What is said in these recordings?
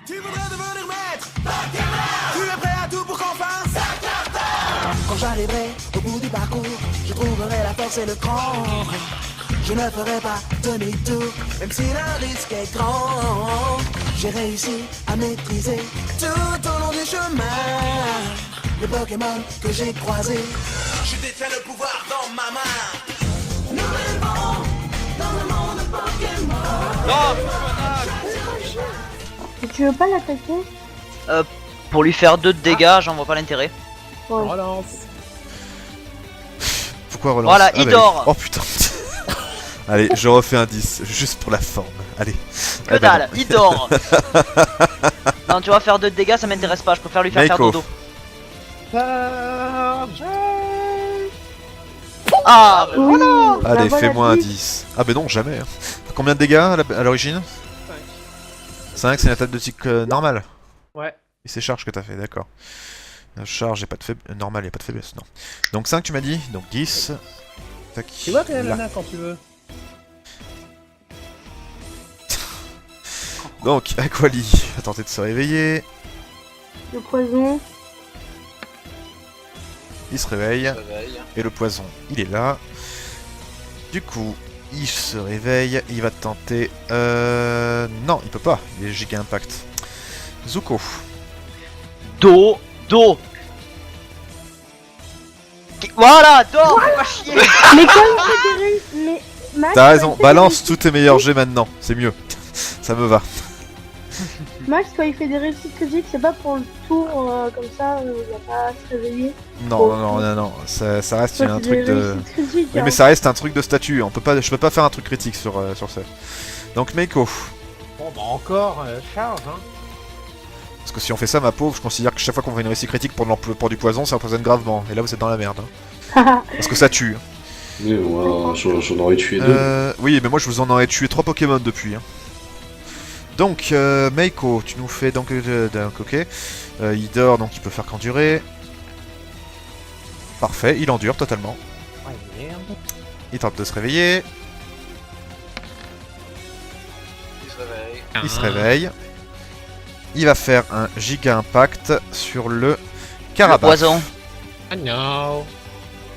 Tu voudrais devenir maître, tu es prêt à tout pour qu'on fasse ça. Quand j'arriverai au bout du parcours, je trouverai la force et le cran. Je ne ferai pas demi-tour, même si le risque est grand. J'ai réussi à maîtriser tout au long du chemin les Pokémon que j'ai croisés. Je détiens le pouvoir dans ma main. Nous vivons dans le monde Pokémon. Non. Et tu veux pas l'attaquer? Pour lui faire 2 de dégâts, j'en vois pas l'intérêt. Ouais. Relance. Pourquoi relance? Voilà, Ah il bah, dort. Oh putain. Allez, je refais un 10, juste pour la forme. Allez. Que Ah bah dalle, non. il dort. Non, tu vas faire 2 de dégâts, ça m'intéresse pas, je préfère lui faire Meiko. dodo. Charge. Ah, bah, Oui, Allez, bah voilà, fais-moi un 10. 10. Ah bah non, jamais. Hein. Combien de dégâts à l'origine? 5, c'est une attaque de type normale. Ouais. Et c'est charge que t'as fait, d'accord. Charge, et pas de faiblesse. Normal, y a pas de faiblesse, non. Donc 5, tu m'as dit. Donc 10. Tac. Tu vois tes Là. nanas quand tu veux. Donc, Aquali a tenté de se réveiller. Le poison. Il se réveille. Réveil. Et le poison, il est là. Du coup, il se réveille. Il va tenter... Non, il peut pas. Il est giga impact. Zuko. do. Voilà, dors, fais pas chier. Mais quand il fait des ré- mais Max, T'as quand raison. il fait Balance des tous tes meilleurs jets maintenant. C'est mieux. Ça me va. Max, quand il fait des réussites critiques, c'est pas pour le tour comme ça, il va pas se réveiller. Non. Ça reste Toi, un c'est truc des de... réussites critiques, Oui, hein. mais ça reste un truc de statut. On peut pas... Je peux pas faire un truc critique sur ça. Donc, Meiko. Bon bah encore, charge hein. Parce que si on fait ça, ma pauvre, je considère que chaque fois qu'on fait une réussite critique pour du poison, ça empoisonne gravement. Et là, vous êtes dans la merde. Hein. Parce que ça tue. Oui, moi, j'en aurais tué deux. Oui, mais moi, je vous en aurais tué 3 Pokémon depuis. Hein. Donc, Meiko, tu nous fais donc... ok. Il dort, donc il peut faire qu'endurer. Parfait, il endure totalement. Ouais merde. Il tente de se réveiller. Il se réveille. Il se réveille. Il va faire un giga impact sur le Le Carabas. poison. Oh no.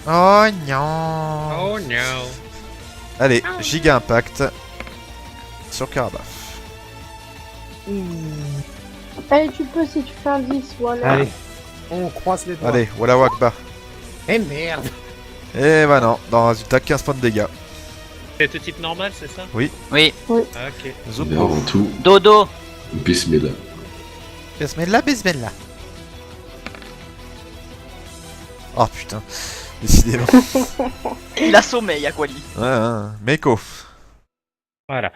Oh non. Oh no. Allez, giga impact sur Carabas. Allez, tu peux si tu fais un 10, voilà. Allez. On croise les doigts. Allez, voilà Wakba. Eh merde. Et bah non, dans le résultat, 15 points de dégâts. C'est de type normal, c'est ça? Oui, Ok. Mais Zuko. avant tout, dodo. bismillah. Bismillah. Oh putain, décidément. Il a sommeil, Aquali. Ouais, hein. Meiko. Voilà.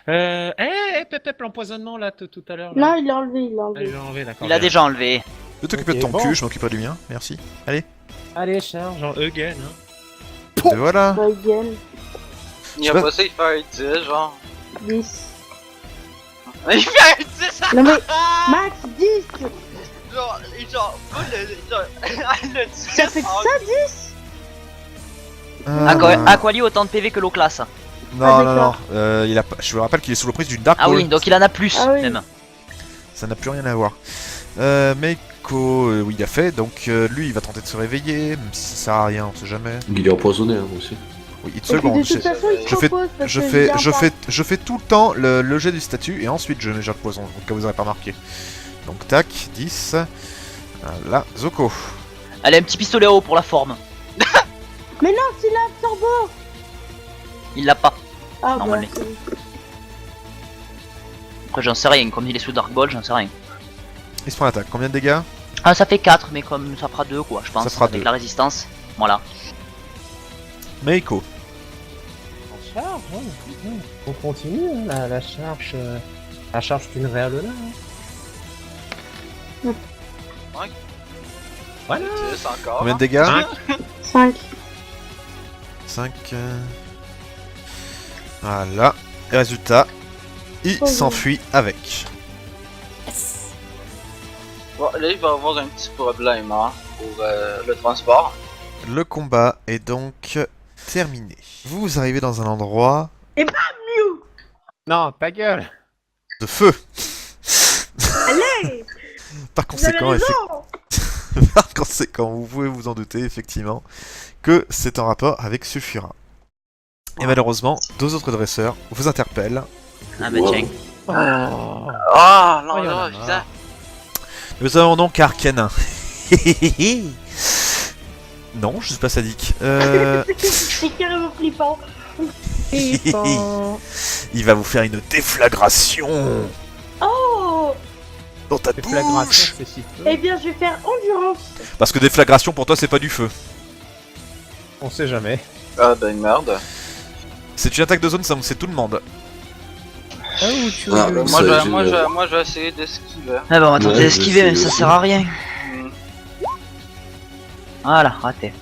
Pep, l'empoisonnement là tout à l'heure. Non, Là. il l'a enlevé, il l'a Ah, enlevé. je l'ai enlevé, d'accord. Il a bien. déjà enlevé. Tu veux t'occuper Ok, de ton bon. cul, je m'occuperai du mien. Merci. Allez. Allez, charge en again. Hein. Et voilà. Bah, again. Il a pas ça, il fait un 10, genre. 10. Il fait un 10! Non mais, Max, 10. Genre, le 10! Ça fait que ça, 10. Aquali autant de PV que l'eau classe. Non, Ah, non, non. d'accord. Il a pas... Je vous rappelle qu'il est sous l'emprise d'une Dark Ah Ball. oui, donc il en a plus Ah oui. même. Ça n'a plus rien à voir. Meiko, oui, il a fait. Donc lui, il va tenter de se réveiller. Même si ça sert à rien, on sait jamais. Il est empoisonné hein, aussi. Oui, une Et puis de seconde. toute façon, il se je fais- repose parce Je que fais, il a je, pas- fais, je fais tout le temps le jet du statut et ensuite je mets jet de poison, au cas où vous n'aurez pas remarqué. Donc tac, 10. Voilà, Zoko. Allez, un petit pistolet à eau pour la forme. Mais non, s'il a absorbo. Il l'a pas. Ah Non, bah, mais- Après, j'en sais rien. Comme il est sous Dark Ball, j'en sais rien. Il se prend l'attaque. Combien de dégâts? Ah, ça fait 4, mais comme ça fera 2, quoi, je pense. Ça fera avec 2. la résistance. Voilà. Meiko. En charge, hein. On continue hein, la charge. La charge d'une réelle là. Hein. Ouais. Voilà. 10 encore. Combien de dégâts? 5. 5. Voilà. Et résultat, il Oh, s'enfuit avec. Bon, là, il va avoir un petit problème, hein, pour le transport. Le combat est donc terminé. Vous arrivez dans un endroit Non, ta gueule. de feu. conséquent, par conséquent, vous pouvez vous en douter effectivement que c'est en rapport avec Sulfura. Et malheureusement, deux autres dresseurs vous interpellent. Ah bah Wow. tiens. Ah, non, Oh, il y en non, a putain. marre. Nous avons donc Arcanin. Non, je suis pas sadique. C'est carrément flippant. Il va vous faire une déflagration Oh. dans ta Déflagration, bouche. c'est si peu. Eh bien, je vais faire endurance. Parce que déflagration pour toi c'est pas du feu. On sait jamais. Ah, ben merde. C'est une attaque de zone, ça c'est tout le monde. Ah, où tu Ah, veux. ça, j'ai- Moi, je vais essayer d'esquiver. Ah bah on va tenter Ouais, d'esquiver, je mais ça sais sert à rien. Hmm. Voilà, raté.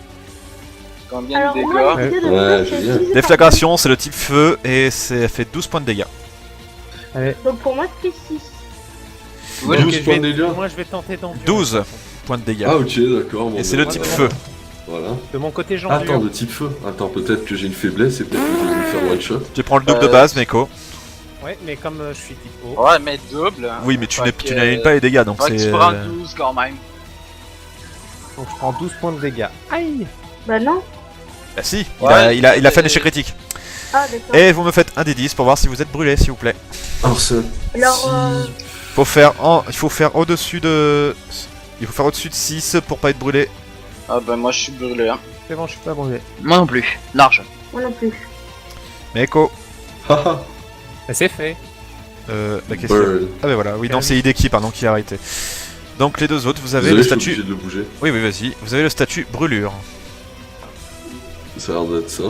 Combien Alors, de moi, dégâts? l'idée de Ouais, base, c'est génial. utiliser Déflagration, c'est le type feu et ça fait 12 points de dégâts. Allez. par- Donc pour moi, c'est 6. Oui, Douze Ok, je points vais- de dégâts. Moi je vais tenter d'endurer. 12 points de dégâts. Ah, ok, d'accord. bon, Et c'est bah, le type voilà. feu. Voilà. De mon côté, Attends, j'endure. de type feu. Attends, peut-être que j'ai une faiblesse et peut-être que je vais me faire one shot. Tu prends le double de base, Meko. Ouais, mais comme je suis type O. Ouais, mais double. Oui, mais tu Fait que- n'alignes pas les dégâts donc Fait que c'est. tu prends 12 quand même. Donc je prends 12 points de dégâts. Aïe. Bah non. Bah si, Ouais, il a fait un échec critique. Ah, d'accord. Et vous me faites un des 10 pour voir si vous êtes brûlé, s'il vous plaît. Alors, ça. Alors, Il faut faire au-dessus de. Il faut faire au-dessus de 6 pour pas être brûlé. Ah, ben moi, je suis brûlé. Hein. C'est bon, je suis pas brûlé. Moi non plus, large. moi non plus. Meko. Haha. Bah, c'est fait. Bah qu'est-ce qu'il y a Burn. Ah bah voilà, oui, non, c'est Hideki, pardon, qui a arrêté. Donc les deux autres, vous avez Désolé, le je suis statut. obligé de le bouger. Oui, oui, vas-y. Vous avez le statut brûlure. Ça a l'air d'être ça.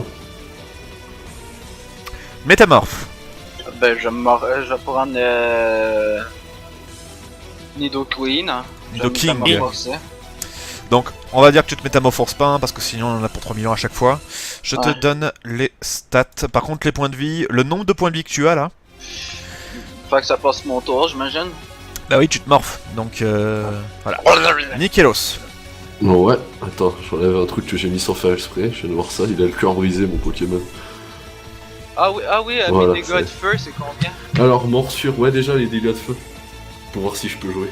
Métamorphe. Ben, je prends Nidoqueen. Nidoking. Métamorphosé. Donc, on va dire que tu te métamorphoses pas, hein, parce que sinon on en a pour 3 millions à chaque fois. Je te Ouais. donne les stats. Par contre, les points de vie, le nombre de points de vie que tu as là. Fait que ça passe mon tour, j'imagine. Bah oui, tu te morphes. Donc, voilà. Nikelos. Bon, ouais. Attends, j'enlève un truc que j'ai mis sans faire exprès. Je viens de voir ça. Il a le cœur brisé, mon Pokémon. Ah oui, Voilà, mes dégâts de feu, c'est combien? Alors, morsure. Ouais, déjà les dégâts de feu. Pour voir si je peux jouer.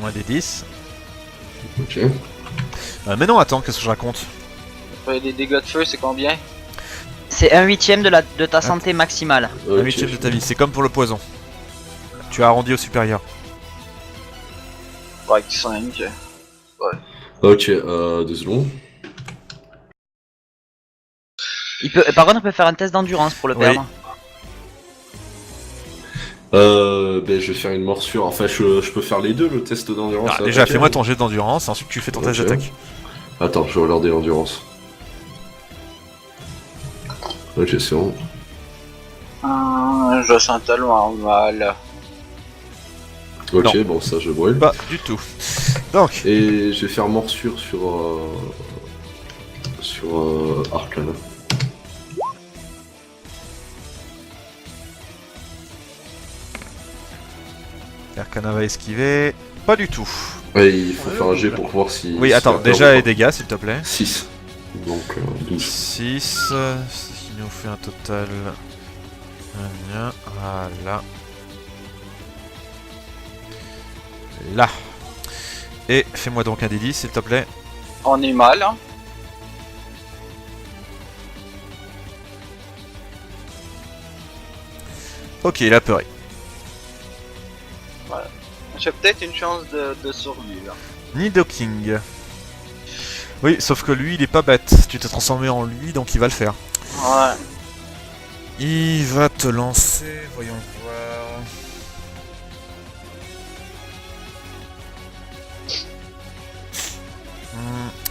Moins des 10. Ok. Mais non, attends, qu'est-ce que je raconte? Les dégâts de feu, c'est combien? C'est 1/8 de ta santé maximale. Un Ok. huitième de ta vie. C'est comme pour le poison. Tu as arrondi au supérieur. Ouais, 5. Ok, 2 secondes. Par contre, il peut faire un test d'endurance pour le Oui. perdre. Ben, je vais faire une morsure. Enfin, je peux faire les deux, le test d'endurance. Ah, et déjà, attaquer. fais-moi ton jet d'endurance, ensuite tu fais ton test Ok. d'attaque. Attends, je vais regarder l'endurance. Ok, c'est bon. Je sens tellement mal. Ok, bon, ça je brûle. Pas du tout. Donc, Et je vais faire morsure sur Arcana. Arcana va esquiver. Pas du tout. Ouais, il faut faire un jet pour voir si. Oui, si attends, la peur déjà ou les pas. dégâts, s'il te plaît. 6. Donc 12. 6, ce qui nous fait un total. Voilà. Là. Et fais-moi donc un des 10, s'il te plaît. On est mal, hein. Ok, il a peuré. J'ai peut-être une chance de survivre. Nidoking. Oui, sauf que lui, il est pas bête. Tu t'es transformé en lui, donc il va le faire. Ouais. Il va te lancer, voyons voir.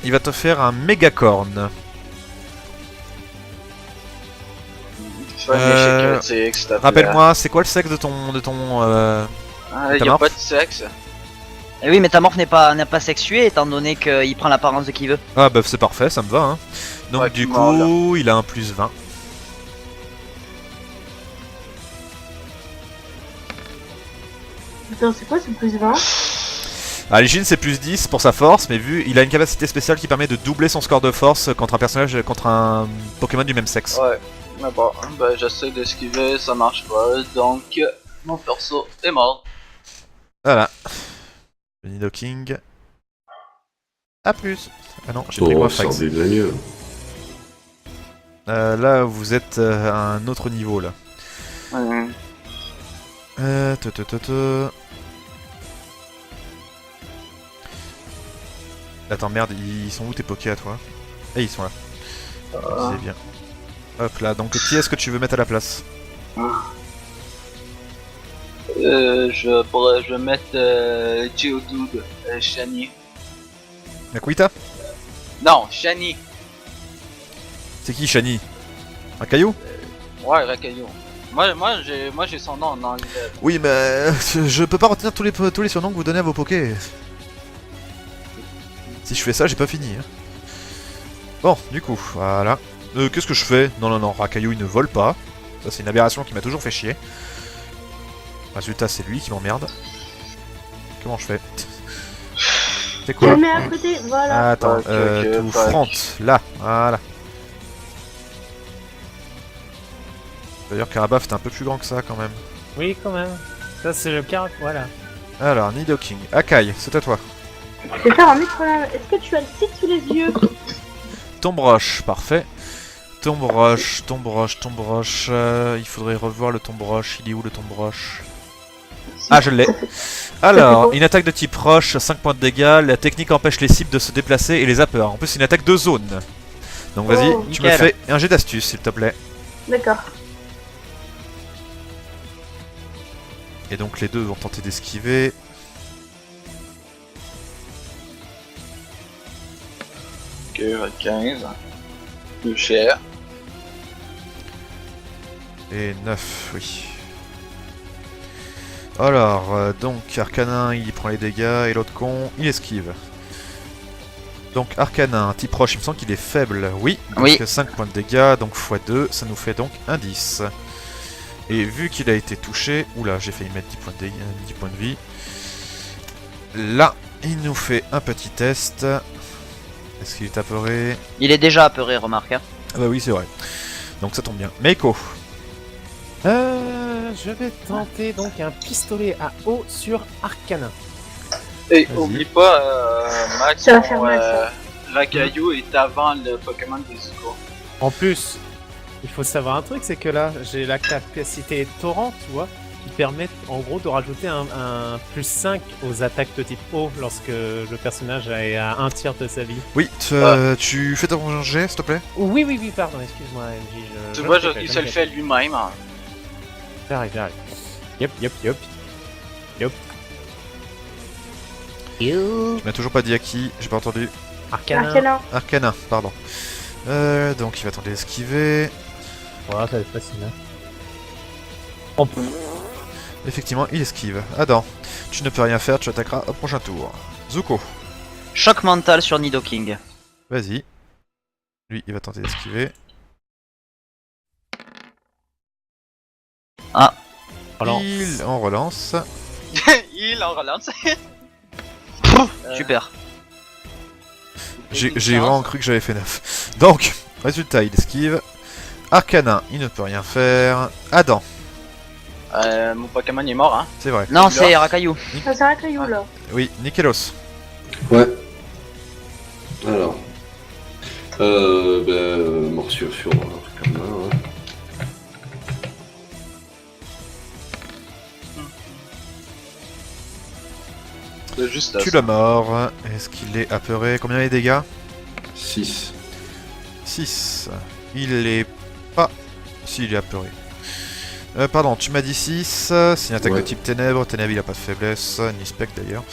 Il va te faire un mégacorn. Fais un Euh, échec critique, s'il te plaît. Rappelle-moi, c'est quoi le sexe de ton Ah, y a Métamorphe pas de sexe. Et oui, Métamorphe n'est pas sexué étant donné qu'il prend l'apparence de qui veut. Ah bah c'est parfait, ça me va. Hein. Donc Ouais, du voilà. coup, il a un plus 20. Putain, c'est quoi ce plus 20? À l'origine, c'est plus 10 pour sa force, mais vu il a une capacité spéciale qui permet de doubler son score de force contre un personnage, contre un Pokémon du même sexe. Ouais. Mais bon, ben j'essaie d'esquiver, ça marche pas. Donc, Mon perso est mort. Voilà. Le Nidoking. A plus. Ah non, j'ai pris moi ça fax. devient mieux. Là, vous êtes à un autre niveau, là. Ouais. Attends, merde, ils sont où tes pokés à toi? Eh, ils sont là. C'est bien. Hop là, donc qui est-ce que tu veux mettre à la place? Je vais mettre Geodude, Shani. Nakuita? Non, Shani. C'est qui Shani? Un caillou? Ouais, Rakayo. Moi j'ai son nom en anglais. Oui, mais je peux pas retenir tous les surnoms que vous donnez à vos pokés. Si je fais ça, j'ai pas fini. Hein. Bon, du coup, voilà. Qu'est-ce que je fais? Non, Rakayu il ne vole pas. Ça c'est une aberration qui m'a toujours fait chier. Résultat, c'est lui qui m'emmerde. Comment je fais? C'est Je quoi? le mets à côté, voilà. Attends, Ok, tout fuck. front, là, voilà. D'ailleurs, Karabaf, t'es un peu plus grand que ça quand même. Oui, quand même. Ça, c'est le caractère. Voilà. Alors, Nidoking. Akai, c'est à toi. Je vais faire un micro-lave. Est-ce que tu as le site sous les yeux? Tombroche, parfait. Tombroche. Il faudrait revoir le Tombroche. Il est où le Tombroche? Ah, je l'ai. Alors, une attaque de type roche, 5 points de dégâts. La technique empêche les cibles de se déplacer et les zappers. En plus, c'est une attaque de zone. Donc, vas-y, Oh, tu me nickel. fais un jet d'astuce, s'il te plaît. D'accord. Et donc, les deux vont tenter d'esquiver. Ok, 15. Plus cher. Et 9, oui. Alors, donc, Arcanin, il prend les dégâts, et l'autre con, il esquive. Donc, Arcanin, type roche, il me semble qu'il est faible. Oui, donc Oui. 5 points de dégâts, donc x2, ça nous fait donc un 10. Et vu qu'il a été touché... Oula, j'ai failli mettre 10 points de dégâts, 10 points de vie. Là, il nous fait un petit test. Est-ce qu'il est apeuré? Il est déjà apeuré, remarque. Hein. Ah bah oui, c'est vrai. Donc ça tombe bien. Meiko. Je vais tenter donc un pistolet à eau sur Arcanin. Et Vas-y. oublie pas, Max, Ça va faire mal, ça. Rakayu est avant le Pokémon de Zuko. En plus, il faut savoir un truc, c'est que là, j'ai la capacité torrent, tu vois, qui permet en gros de rajouter un plus 5 aux attaques de type eau lorsque le personnage est à un tiers de sa vie. Oui, tu fais ton jet, s'il te plaît? Oui, pardon, excuse-moi, MJ. Tu vois, me il se le fait lui-même. Hein. J'arrive. Yep. Tu m'as toujours pas dit à qui, j'ai pas entendu. Arcanin. Arcanin. Arcanin, pardon. Donc il va tenter d'esquiver. Voilà, ça va être facile. Hein. Oh, pff. Effectivement, il esquive. Adam, tu ne peux rien faire, tu attaqueras au prochain tour. Zuko, Choc mental sur Nidoking. vas-y. Lui, il va tenter d'esquiver. Ah, Relance. On relance. Il en relance. super. J'ai vraiment cru que j'avais fait 9. Donc, résultat, il esquive. Arcanin, il ne peut rien faire. Adam, Mon Pokémon est mort, hein. c'est vrai. Non, c'est Rakayu. Ah, c'est un caillou là. Oui, Nikelos. Ouais. Alors. Morsure sur un truc comme ça, ouais. C'est juste Tu ça. l'as mort. Est-ce qu'il est apeuré? Combien les dégâts? 6. 6. Il est pas... Si, il est apeuré. Pardon, tu m'as dit 6. C'est une attaque Ouais. de type ténèbres. Ténèbres, il a pas de faiblesse. Ni spectre d'ailleurs.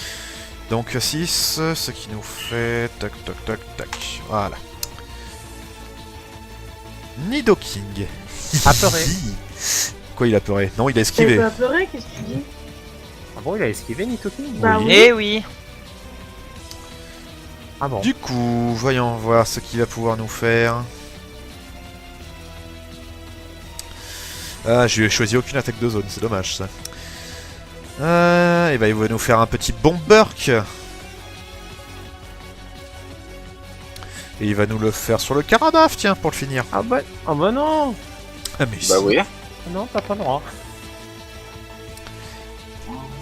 Donc 6, ce qui nous fait... Tac, tac. Voilà. Nidoking. Apeuré. Quoi, il a apeuré? Non, il a Tu esquivé. peux pleurer, qu'est-ce que tu dis? Ah bon, il a esquivé Nidoking? Bah oui. Eh oui. Ah bon. Du coup, voyons voir ce qu'il va pouvoir nous faire. Ah, je lui ai choisi aucune attaque de zone, c'est dommage ça. Et bah il va nous faire un petit bomberk. Et il va nous le faire sur le Karabaf, tiens, pour le finir. Ah bah non. Ah mais Bah si. oui. Non, t'as pas le droit.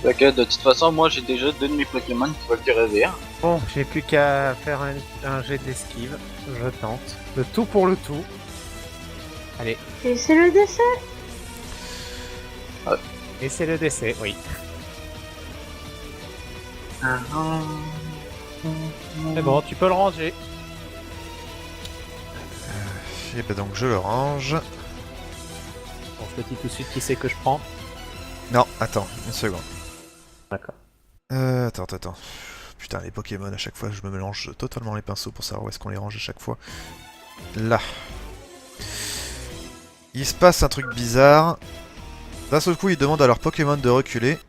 Fait que de toute façon, moi j'ai déjà 2 de mes Pokémon qui veulent crever. Bon, j'ai plus qu'à faire un jet d'esquive. Je tente. Le tout pour le tout. Allez. Et c'est le décès. Et c'est le décès, oui. C'est bon, tu peux le ranger. Et ben donc je le range. Bon, je te dis tout de suite qui c'est que je prends. Non, attends, une seconde. D'accord. Attends. Putain, les Pokémon, à chaque fois, je me mélange totalement les pinceaux pour savoir où est-ce qu'on les range à chaque fois. Là. Il se passe un truc bizarre. D'un seul coup, ils demandent à leur Pokémon de reculer.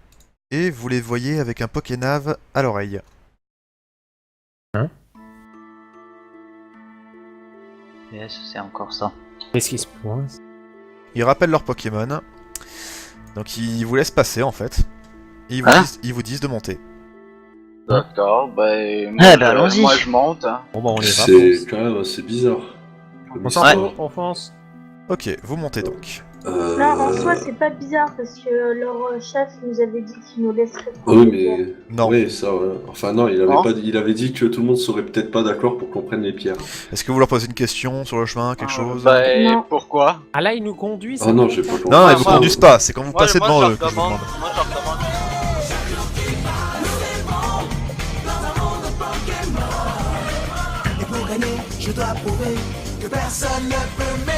Et vous les voyez avec un Pokénave à l'oreille. Yes, c'est encore ça. Qu'est-ce qui se passe? Ils rappellent leur Pokémon. Donc ils vous laissent passer en fait. Et ils vous disent de monter. D'accord, allons-y. moi je monte. Bon bah on y va. C'est quand même assez bizarre. On s'en fout, on fonce. Ok, vous montez donc. Là, en soi, c'est pas bizarre parce que leur chef nous avait dit qu'il nous laisserait Ah oui, mais. Non. Oui, ça, ouais. Enfin, non, il avait, Non. pas... il avait dit que tout le monde serait peut-être pas d'accord pour qu'on prenne les pierres. Est-ce que vous leur posez une question sur le chemin, quelque chose? Non. Pourquoi? Ah là, il nous conduit. Ah non, j'ai pas compris. Non, ils vous moi- conduisent pas, c'est quand vous passez moi, devant je eux que je vous leur demande. demande. Moi je leur demande. Et pour gagner, je dois prouver que personne ne peut m'aider.